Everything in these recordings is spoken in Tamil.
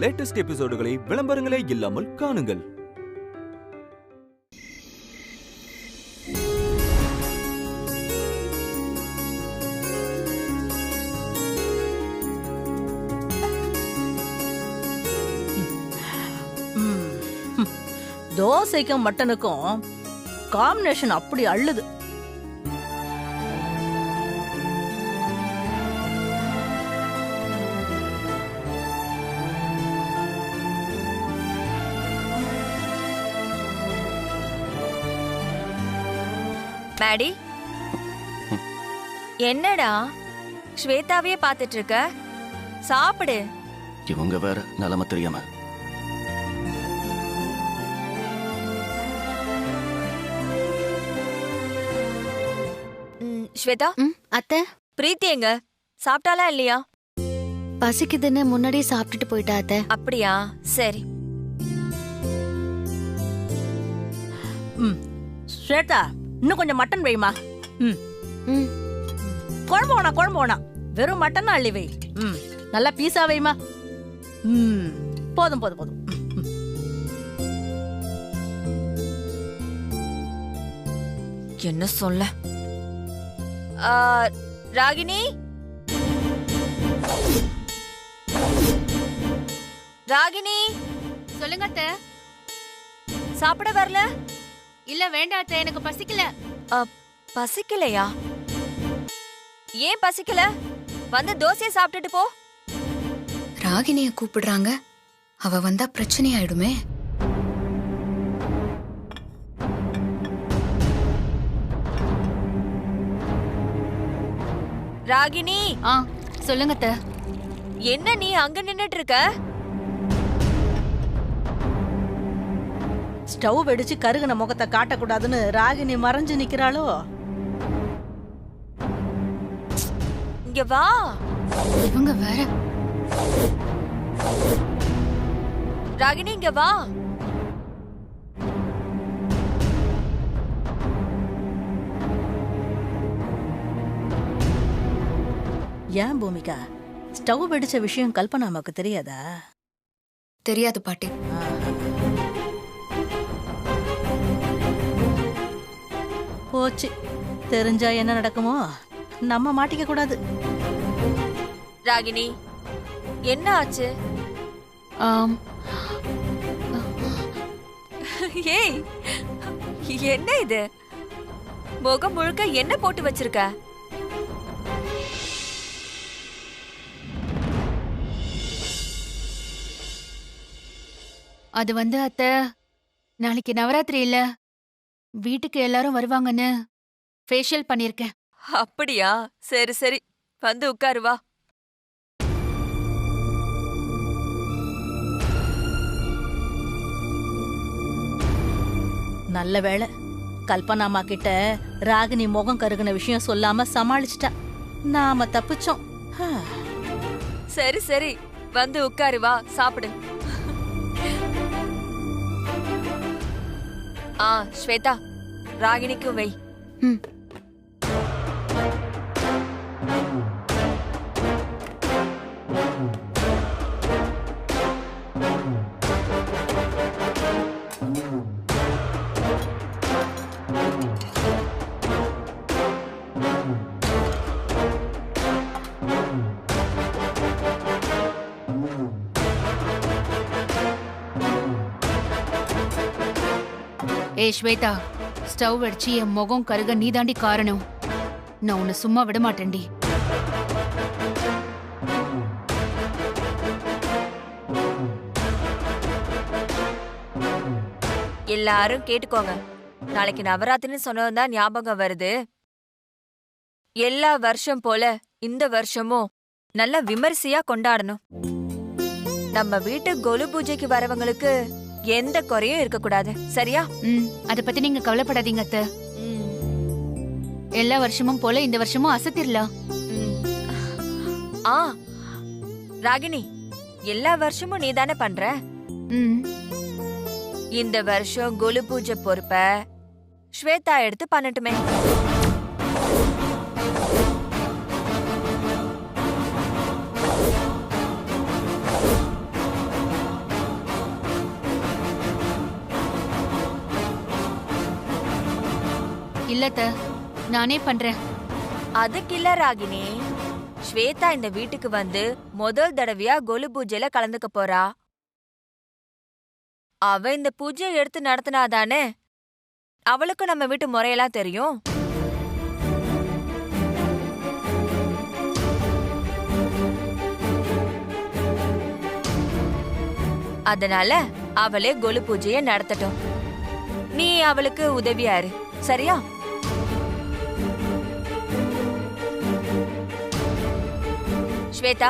லேட்டஸ்ட் எபிசோடுகளை விளம்பரங்களே இல்லாமல் காணுங்கள். தோசைக்கும் மட்டனுக்கும் காம்பினேஷன் அப்படி அள்ளுது. மேடி, என்னடா ஸ்வேதாவே பாத்துட்டு இருக்க? சாப்பிடு. இவங்க வேற நிலைமை தெரியாம. ஸ்வேதா, அத்தை, பிரீத்தி எங்க? சாப்பிட்டாலா இல்லையா? பசிக்குதுன்னு முன்னாடியே சாப்பிட்டுட்டு போயிட்டா அத்தை. அப்படியா, சரி. ஸ்வேதா, இன்னும் கொஞ்சம் மட்டன் வைமா. குழம்பு வேணாம், வெறும் மட்டன் அள்ளி வை. நல்லா பீஸா வைமா. போதும். என்ன சொல்ல? ராகினி, ராகினி, சொல்லுங்க அத்தை. சாப்பிட வரல? இல்ல வேண்டாம் அத்தை, எனக்கு பசிக்கல. பசிக்கலையா? ஏன் பசிக்கல? வந்து தோசையை சாப்பிட்டுட்டு போ. ராகினிய கூப்பிடுறாங்க, அவ வந்தா பிரச்சனை ஆயிடுமே. ராகினி, சொல்லுங்க அத்தை. என்ன நீ அங்க நின்னுட்டு இருக்க? ஸ்டவ் வெடிச்சு கருகுன முகத்தை காட்டக்கூடாதுன்னு ராகினி மறைஞ்சு நிக்கிறாளோ? இங்க வா. இவங்க வேற. ராகினி, இங்க வா. ஏன் பூமிகா, ஸ்டவ் வெடிச்ச விஷயம் கல்பனா நமக்கு தெரியாதா? தெரியாது பாட்டி. போச்சு, தெரிஞ்சா என்ன நடக்குமோ? நம்ம மாட்டிக்க கூடாது. ராகினி, என்ன ஆச்சு? ஏய், என்ன இது? முகம் முழுக்க என்ன போட்டு வச்சிருக்க? அது வந்து அத்தை, நாளைக்கு நவராத்திரி இல்ல, வீட்டுக்கு எல்லாரும் வருவாங்கன்னு ஃபேஷியல் பண்ணிருக்கேன். அப்படியா? சரி சரி, வந்து உட்காரு வா. நல்ல வேளை, கல்பனாமா கிட்ட ராகினி முகம் கருகுன விஷயம் சொல்லாம சமாளிச்சிட்டா. நாம தப்பிச்சோம். சரி சரி, வந்து உட்காரு வா, சாப்பிடு. ஸ்வேதா, ராகினிக்கும் வை. ஸ்வேதா, ஸ்டவ் அடிச்சு என் முகம் கருக நீதாண்டி காரணம். நான் உன்னை சும்மா விட மாட்டேன்டி. எல்லாரும் கேட்டுக்கோங்க, நாளைக்கு நவராத்திரின்னு சொன்னதுதான் ஞாபகம் வருது. எல்லா வருஷம் போல இந்த வருஷமும் நல்ல விமரிசையா கொண்டாடணும். நம்ம வீட்டு கொலு பூஜைக்கு வரவங்களுக்கு எந்த குறையும் இருக்கக்கூடாது, சரியா? அத பத்தி நீங்க கவலைப்படாதீங்க அத்தை. எல்லா வருஷமும் போல இந்த வருஷமும் அசத்திரலாம். ராகினி, எல்லா வருஷமும் நீதானே பண்ற. இந்த வருஷம் கொலு பூஜை பொறுப்ப ஸ்வேதா எடுத்து பண்ணட்டுமே. இல்ல நானே பண்றேன். அதுக்கு இல்ல ராகினி, ஸ்வேதா இந்த வீட்டுக்கு வந்து முதல் தடவையா கொலு பூஜையில கலந்துக்க போறா. அவ இந்த பூஜையை எடுத்து நடத்தினாதானே அவளுக்கும் நம்ம வீட்டு முறையெல்லாம் தெரியும். அதனால அவளே கொலு பூஜைய நடத்தட்டும். நீ அவளுக்கு உதவியா இரு, சரியா? ஸ்வேதா,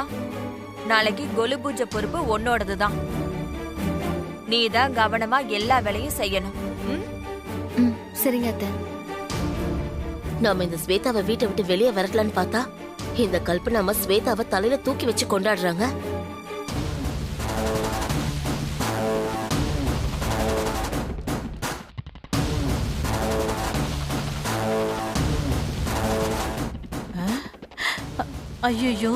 நாளைக்கு கொலு பூஜை பொறுப்பு உன்னோடதுதான். நீ தான் கவனமா எல்லா வேலையும் செய்யணும். ம், சரிங்க அத்தை. நாம இந்த ஸ்வேதாவை வீட்டை விட்டு வெளியே வரலான்னு பார்த்தா இந்த கல்பனாம ஸ்வேதாவை தலையில தூக்கி வச்சு கொண்டாடுறாங்க. ஐயோ,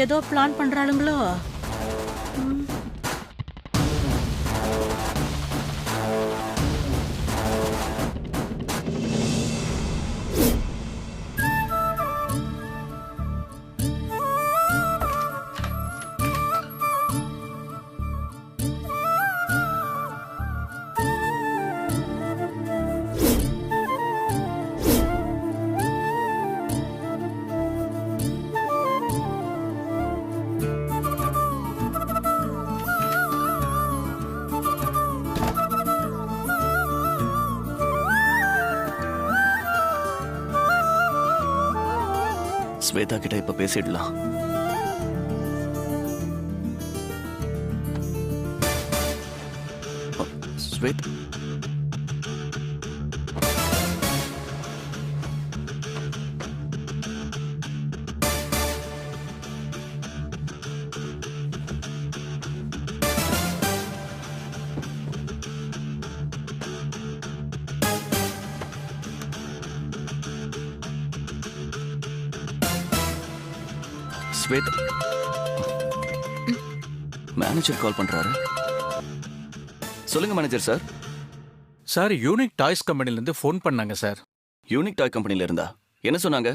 ஏதோ பிளான் பண்றாளுங்களோ? ஸ்வேதா கிட்ட இப்ப பேசிடலாம். ஸ்வேத், ஸ்வேத், மேனேஜர் கால் பண்றாரு. சொல்லுங்க manager sir. Sir, unique toys கம்பெனில இருந்து ஃபோன் பண்ணாங்க சார். யூனிக் டாய் கம்பெனில இருந்தா என்ன சொன்னாங்க?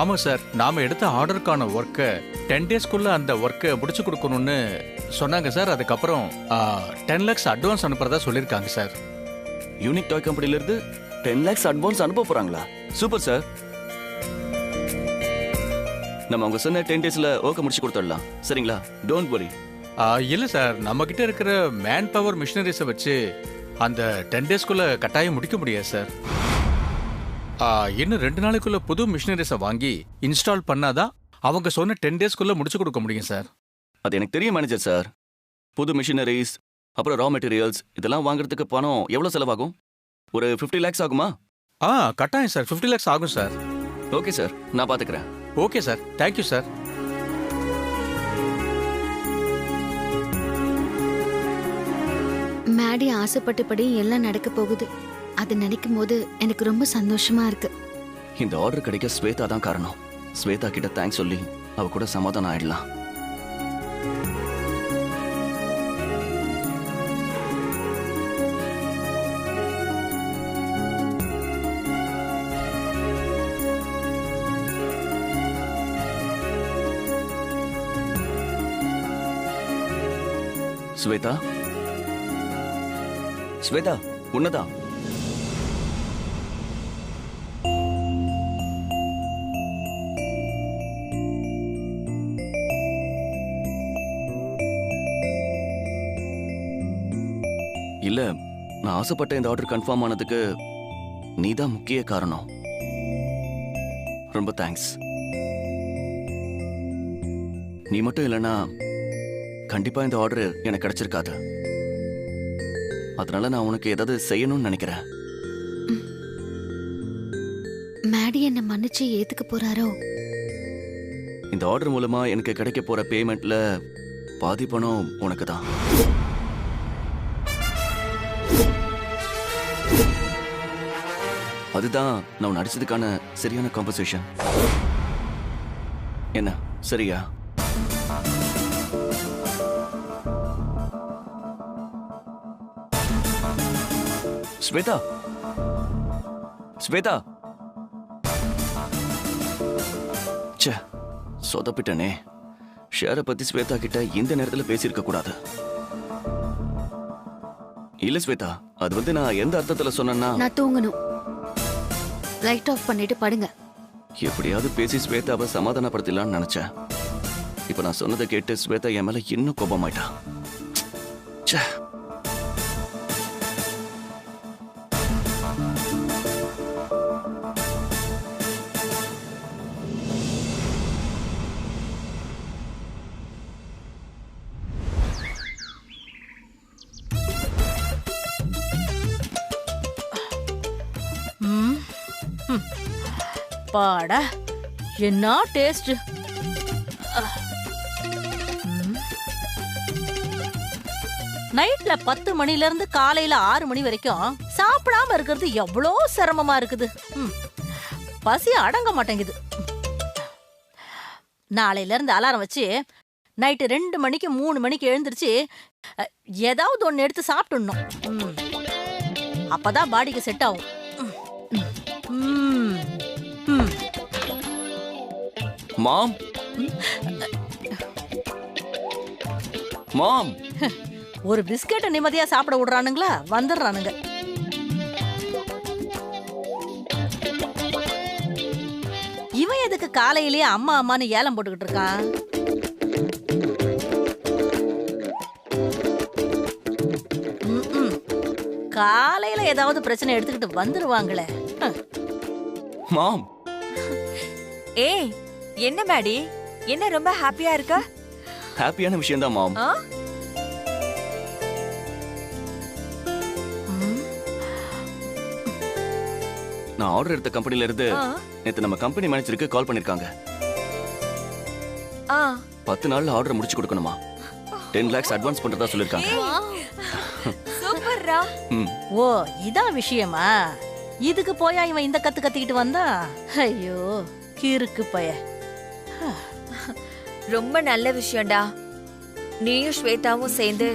ஆமா சார், நாம எடுத்த ஆர்டருக்கான ஒர்க்கை 10 டேஸ்க்குள்ள அந்த ஒர்க்கை முடிச்சு கொடுக்கணும்னு சொன்னாங்க சார். அதுக்கப்புறம் 10 lakhs அட்வான்ஸ் அனுப்புறதா சொல்லியிருக்காங்க சார். யூனிக் டாய் கம்பெனில இருந்து 10 lakhs அட்வான்ஸ் அனுப்ப போறாங்களா? Super sir. நம்ம அவங்க சொன்ன 10 daysல ஒர்க்கை முடிச்சு கொடுத்துடலாம், சரிங்களா? Don't worry. இல்ல சார், நம்ம கிட்ட இருக்கிற மேன் பவர் மிஷினரிஸை வச்சு அந்த 10 டேஸ்க்குள்ள கட்டாயம் முடிக்க முடியாது சார். இன்னும் 2 நாளைக்குள்ள புது மிஷினரிஸை வாங்கி இன்ஸ்டால் பண்ணாதான் அவங்க சொன்ன 10 டேஸ்க்குள்ள முடிச்சு கொடுக்க முடியும் சார். அது எனக்கு தெரியும் மேனேஜர் சார். புது மிஷினரிஸ், அப்புறம் ரா மெட்டீரியல்ஸ் இதெல்லாம் வாங்குறதுக்கு பணம் எவ்வளவு செலவாகும்? ஒரு 50 lakhs ஆகுமா? கட்டாயம் சார், 50 lakhs ஆகும் சார். ஓகே சார், நான் பாத்துக்கிறேன். Okay sir, thank you sir. Maddy ஆசைப்பட்டபடி எல்லாம் நடக்க போகுது. அது நினைக்கும் போது எனக்கு ரொம்ப சந்தோஷமா இருக்கு. இந்த ஆர்டர் கிடைக்க ஸ்வேதா தான் காரணம். ஸ்வேதா கிட்ட தேங்க்ஸ் சொல்லி அவ கூட சமாதானம் ஆயிடலாம். ஸ்வேதா, ஸ்வேதா, உன்னதான். இல்ல, நான் ஆசைப்பட்ட இந்த ஆர்டர் கன்ஃபார்ம் ஆனதுக்கு நீதான் முக்கிய காரணம். ரொம்ப தேங்க்ஸ். நீ மட்டும் இல்லைன்னா கண்டிப்பா இந்த ஆர்டர் எனக்கு கிடைச்சிருக்காது. அதனால நான் உனக்கு ஏதாவது செய்யணும்னு நினைக்கிறேன். மேடி என்ன மன்னிச்சு ஏத்துக்க போறாரோ? இந்த ஆர்டர் மூலமா எனக்கு கிடைக்க போற பேமெண்ட்ல பாதி பணம் உனக்கு தான். அதுதான் நான் நடிச்சதுக்கான சரியான காம்பன்சேஷன். என்ன சரியா? ஸ்வேதா ஸ்வேதா ச்சே சொதப்பிட்டனே. ஷேரை பத்தி ஸ்வேதா கிட்ட இந்த நேரத்துல பேசியிருக்க கூடாது. இல்ல ஸ்வேதா, அது நான் எந்த அர்த்தத்துல சொன்னேன்னா, நான் தூங்கணும். லைட் ஆஃப் பண்ணிட்டு படுங்க. எப்படியாவது பேசி ஸ்வேதாவை சமாதானப்படுத்தலாம்னு நினைச்சேன். இப்ப நான் சொன்னதை கேட்டு ஸ்வேதா என் மேல இன்னும் கோபமாயிட்டா. ச்சே. பாடா என்ன டேஸ்ட். நைட்ல 10 மணில இருந்து காலையில 6 மணி வரைக்கும் சாப்பிடாம இருக்கிறது எவ்வளோ சிரமமா இருக்குது. பசி அடங்க மாட்டேங்குது. நாளையில இருந்து அலாரம் வச்சு நைட்டு 2 மணிக்கு 3 மணிக்கு எழுந்திருச்சு ஏதாவது ஒன்னு எடுத்து சாப்பிட்டுடணும். அப்பதான் பாடிக்கு செட் ஆகும். மாம் மாம் ஒரு பிஸ்கெட்டை நிம்மதியா சாப்பிட விடுறானுங்களா? வந்துடுறானுங்க. இவன் எதுக்கு காலையிலேயே அம்மா அம்மான்னு ஏலம் போட்டுக்கிட்டு இருக்கான்? காலையில ஏதாவது பிரச்சனை எடுத்துக்கிட்டு வந்துருவாங்களே. மாம் ஏய், என்ன மேடி, என்ன ரொம்ப ஹாப்பியா இருக்க? ஹாப்பியான விஷயம் தான் மாம். நான் ஆர்டர் எடுத்த கம்பெனில இருந்து நேத்து நம்ம கம்பெனி மேனேஜருக்கு கால் பண்ணிருக்காங்க. 10 நாள்ல ஆர்டர் முடிச்சு கொடுக்கணுமா? 10 lakhs அட்வான்ஸ் பண்றதா சொல்லிருக்காங்க. சூப்பர்ரா. ஓ, இதான் விஷயமா? இதுக்கு போயா இவன் இந்த கத்து கத்திக்கிட்டு வந்தா? ஐயோ கிறுக்கு பய. ரொம்ப நல்ல விஷயம்டா. நீயும் ஸ்வேதாவும் சேர்ந்து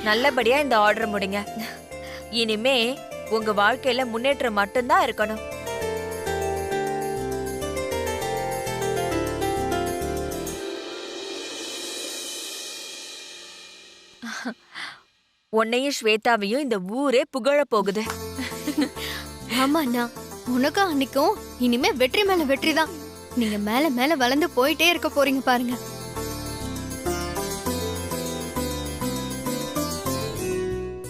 நல்லபடியா இந்த ஆர்டர் முடிங்க. இனிமே உங்க வாழ்க்கையில முன்னேற்றம் மட்டும்தான் இருக்கணும். உன்னையும் ஸ்வேதாவையும் இந்த ஊரே புகழ போகுது. ஆமா அண்ணா, உனக்கும் அன்னைக்கும் இனிமே வெற்றி மேல வெற்றி தான். நீங்க மேல மேல வளர்ந்து போயிட்டே இருக்க போறீங்க பாருங்க.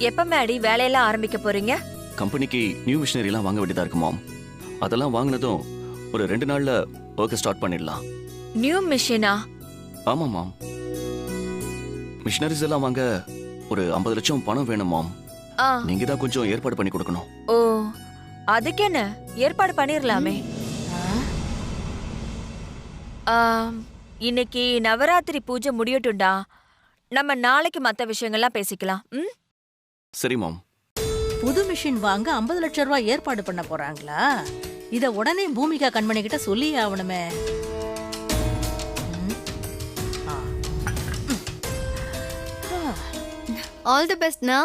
எப்ப மேடி வேலையெல்லாம் ஆரம்பிக்க போறீங்க? கம்பெனிக்கு நியூ மிஷினரி எல்லாம் வாங்க வேண்டியதா இருக்கு மாம். அதெல்லாம் வாங்கினதும் ஒரு 2 நாள்ல ஒர்க் ஸ்டார்ட் பண்ணிடலாம். நியூ மிஷினா? ஆமா மாம். மிஷினரிஸ் எல்லாம் வாங்க ஒரு 50 லட்சம் பணம் வேணும் மாம். நீங்க தான் கொஞ்சம் ஏற்பாடு பண்ணி கொடுக்கணும். ஓ, அதுக்கு என்ன, ஏற்பாடு பண்ணிரலாமே. இன்னைக்கு நவராத்திரி பூஜை முடியட்டும்டா. நம்ம நாளைக்கு மத்த விஷயங்கள்லாம் பேசிக்கலாம். சரி மாம். புது மிஷின் வாங்க 50 லட்சம் ரூபாய் ஏற்பாடு பண்ண போறாங்களா? இத உடனே பூமிகா கண்மணி கிட்ட சொல்லி ஆகணுமே. ஆல் தி பெஸ்ட் நா.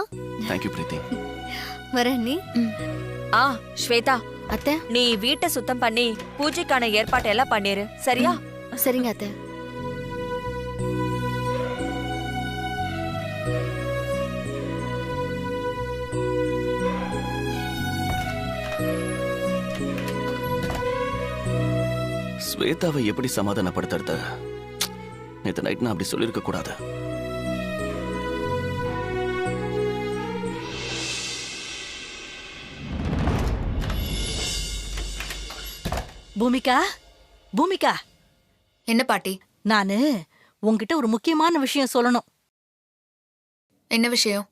தேங்க் யூ பிரீத்தி. வரேன் நீ. ஸ்வேதா, அத்தை, நீ வீட்டை சுத்தம் பண்ணி பூஜைக்கான ஏற்பாட்டை எல்லாம் பண்ணிரு, சரியா? சரிங்க அத்தை. ஸ்வேதாவை எப்படி சமாதானப்படுத்துறது? நேத்து நைட் நான் அப்படி சொல்லிருக்க கூடாது. பூமிகா, பூமிகா. என்ன பாட்டி? நானு உன்கிட்ட ஒரு முக்கியமான விஷயம் சொல்லணும். என்ன விஷயம்?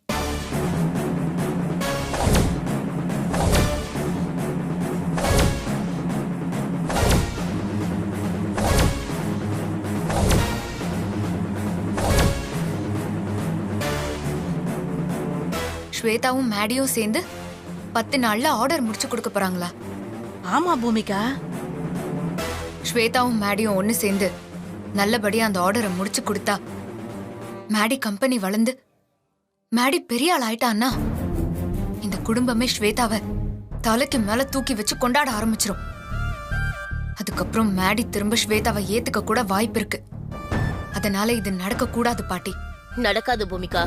ஸ்வேதாவும் மேடியும் சேர்ந்து 10 நாள்ல ஆர்டர் முடிச்சு கொடுக்க போறாங்களா? ஆமா பூமிகா. ஸ்வேதாவும் மேடியும் ஒன்னு சேர்ந்து நல்லபடியா அந்த ஆர்டரை முடிச்சு கொடுத்தா மேடி கம்பெனி வளர்ந்து மேடி பெரிய ஆள் ஆயிட்டான்னா இந்த குடும்பமே ஸ்வேதாவை தலைக்கு மேல தூக்கி வச்சு கொண்டாட ஆரம்பிச்சிரும். அதுக்கப்புறம் மேடி திரும்ப ஸ்வேதாவை ஏத்துக்க கூட வாய்ப்பு இருக்கு. அதனால இது நடக்க கூடாது பாட்டி. நடக்காது பூமிகா.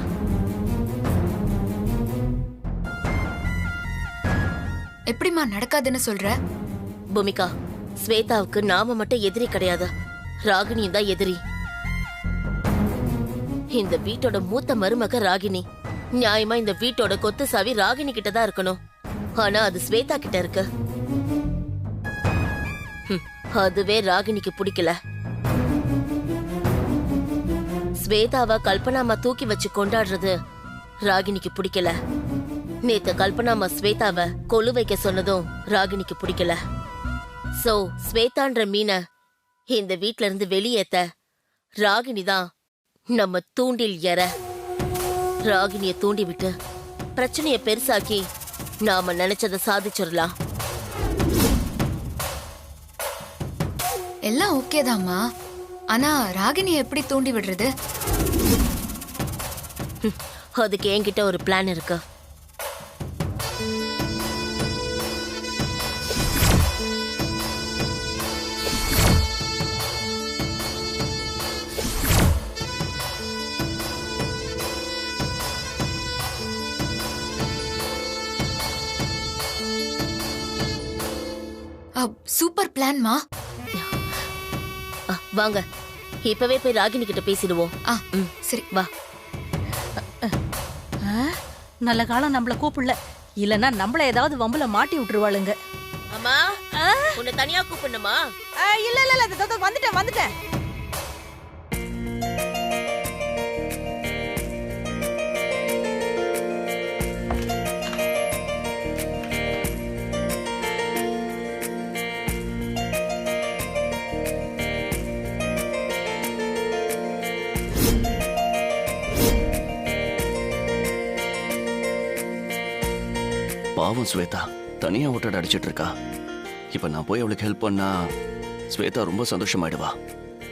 எப்படிமா நடக்காதுன்னு சொல்ற? பூமிகா, ஸ்வேதாவுக்கு நாம மட்டும் எதிரி கிடையாது, ராகினியும் தான் எதிரி. இந்த வீட்டோட மூத்த மருமக ராகினி. நியாயமா இந்த வீட்டோட கொத்து சாவி ராகினி கிட்ட தான் இருக்கணும். ஆனா அது ஸ்வேதா கிட்ட இருக்கு. அதுவே ராகினிக்கு பிடிக்கல. ஸ்வேதாவா கல்பனாமா தூக்கி வச்சு கொண்டாடுறது ராகினிக்கு பிடிக்கல. நேத்து கல்பனாமா ஸ்வேதாவை கொலு வைக்க சொன்னதும் ராகினிக்கு பிடிக்கல. சோ ஸ்வேதான்ற மீனை இந்த வீட்ல இருந்து வெளியேத்த ராகினி தான் நம்ம தூண்டில் எற. ராகினிய தூண்டி விட்டு பிரச்சனைய பெருசாக்கி நாம நினைச்சதை சாதிச்சிடலாம். எல்லாம் ஓகேதாம்மா. ஆனா ராகினியை எப்படி தூண்டி விடுறது? அதுக்கு என்கிட்ட ஒரு பிளான் இருக்கு. சூப்பர் பிளான்மா. வாங்க இப்பவே போய் ராகினி கிட்ட பேசிடுவோம். சரி வா. நல்ல காலம் நம்மள கூப்பிடல, இல்லன்னா நம்மள ஏதாவது வம்புல மாட்டி விட்டுருவாளுங்க. அம்மா, உன்னை தனியா கூப்பிடணுமா? இல்ல இல்ல இல்ல, வந்துட்டேன் வந்துட்டேன். பாவம் ஸ்வேதா தனியா ஓட்டட அடிச்சிட்டு இருக்கா. இப்ப நான் போய் அவளுக்கு ஹெல்ப் பண்ணா ஸ்வேதா ரொம்ப சந்தோஷமாயிடுவா.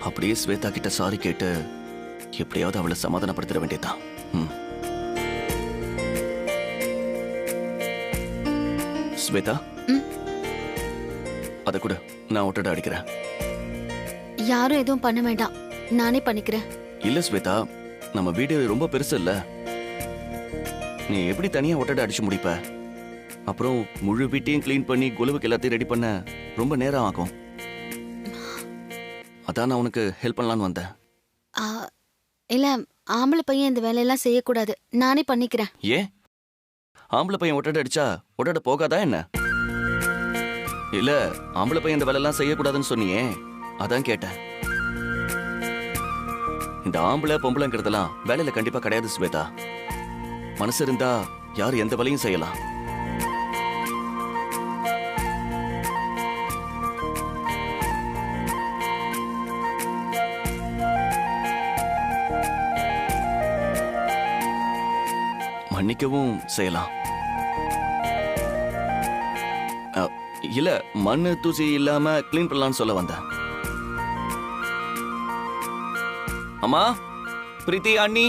அப்படியே ஸ்வேதா கிட்ட சாரி கேட்டு எப்படியாவது அவளை சமாதானப்படுத்திட வேண்டியதான். ஸ்வேதா, அத கூட நான் ஓட்டட அடிக்கிறேன். யாரும் எதுவும் பண்ண வேண்டாம், நானே பண்ணிக்கிறேன். இல்ல ஸ்வேதா, நம்ம வீடு ரொம்ப பெருசு இல்ல. நீ எப்படி தனியா ஒட்டடை அடிச்சு முடிப்ப? அப்புறம் முழு வீட்டையும் கிளீன் பண்ணி குலுவுக்கு எல்லாத்தையும் ரெடி பண்ண ரொம்ப நேரம் ஆகும். அதான் நான் உனக்கு ஹெல்ப் பண்ணலான்னு வந்தேன். இல்ல, ஆம்பளை பையன் இந்த வேலையெல்லாம் செய்யக்கூடாது, நானே பண்ணிக்கிறேன். ஏன்? ஆம்பளை பையன் ஒட்டடை அடிச்சா ஒட்டடை போகாதா என்ன? இல்ல, ஆம்பளை பையன் இந்த வேலையெல்லாம் செய்யக்கூடாதுன்னு சொன்னியே, அதான் கேட்டேன். இந்த ஆம்பளை பொம்பளைங்கிறதெல்லாம் வேலையில கண்டிப்பா கிடையாது ஸ்வேதா. மனசு இருந்தா யார் எந்த வேலையும் செய்யலாம். மன்னிக்கவும் செய்யலாம். இல்ல, மண்ணு தூசி இல்லாம கிளீன் பண்ணலாம்னு சொல்ல வந்தேன். அம்மா, பிரீத்தி, அண்ணி,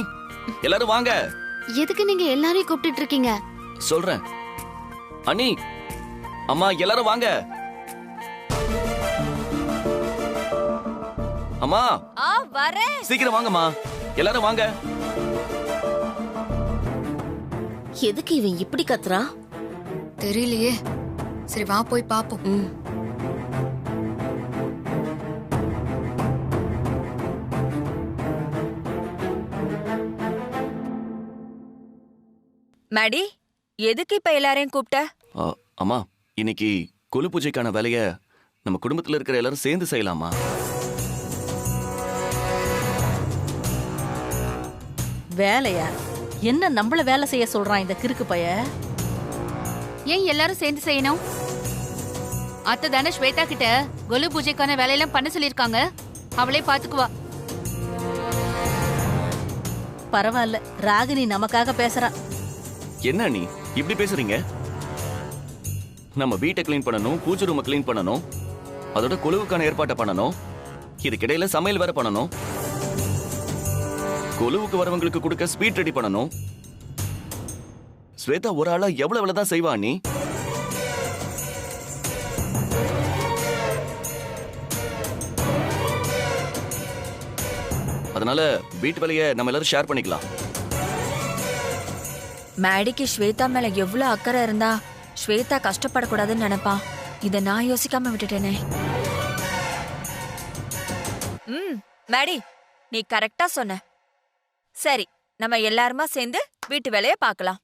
எல்லாரும் வாங்க. எதுக்கு நீங்க எல்லாரையும் கூப்பிட்டு இருக்கீங்க? சொல்றேன். அண்ணி, அம்மா, எல்லாரும் வாங்க. அம்மா, வரேன். சீக்கிரம் வாங்கம்மா, எல்லாரும் வாங்க. எதுக்கு இவன் இப்படி கத்துறான் தெரியலையே. சரி வா போய் பாப்போம். மேடி, எதுக்கு இப்ப எல்லாரையும் கூப்பிட்ட? அம்மா, இன்னைக்கு கொலு பூஜைக்கான வேலைய நம்ம குடும்பத்துல இருக்கிற எல்லாரும் சேர்ந்து செய்யலாமா? வேலையா? என்ன நம்மள வேலை செய்ய சொல்றான் இந்த கிறுக்கு பைய? ஏன் எல்லாரும் சேர்ந்து செய்யணும்? அத்தை தானே ஸ்வேதா கிட்ட கொலு பூஜைக்கான வேலையெல்லாம் பண்ண சொல்லிருக்காங்க, அவளே பாத்துக்குவா. பரவாயில்ல, ராகினி நமக்காக பேசுறா. என்ன நீ இப்படி பேசுறீங்க? நம்ம வீட்டை கிளீன் பண்ணணும், பூஜை ரூமை கிளீன் பண்ணணும், அதோட கொலுவுக்கான ஏற்பாட்டை பண்ணணும், இதுக்கிடையில சமையல் வேற பண்ணணும், கொலுவுக்கு வரவங்களுக்கு கொடுக்க ஸ்வீட் ரெடி பண்ணணும். ஸ்வேதா ஒரு ஆளா எவ்வளவு வேலைதான் செய்வா நீ? அதனால வீட்டு வேலையை நம்ம எல்லாரும் ஷேர் பண்ணிக்கலாம். மேடிக்கு ஸ்வேதா மேல எவ்வளவு அக்கறை இருந்தா ஸ்வேதா கஷ்டப்படக்கூடாதுன்னு நினைப்பா. இத நான் யோசிக்காம விட்டுட்டேனே. மேடி, நீ கரெக்டா சொன்ன. சரி, நம்ம எல்லாருமா சேர்ந்து வீட்டு வேலையை பார்க்கலாம்.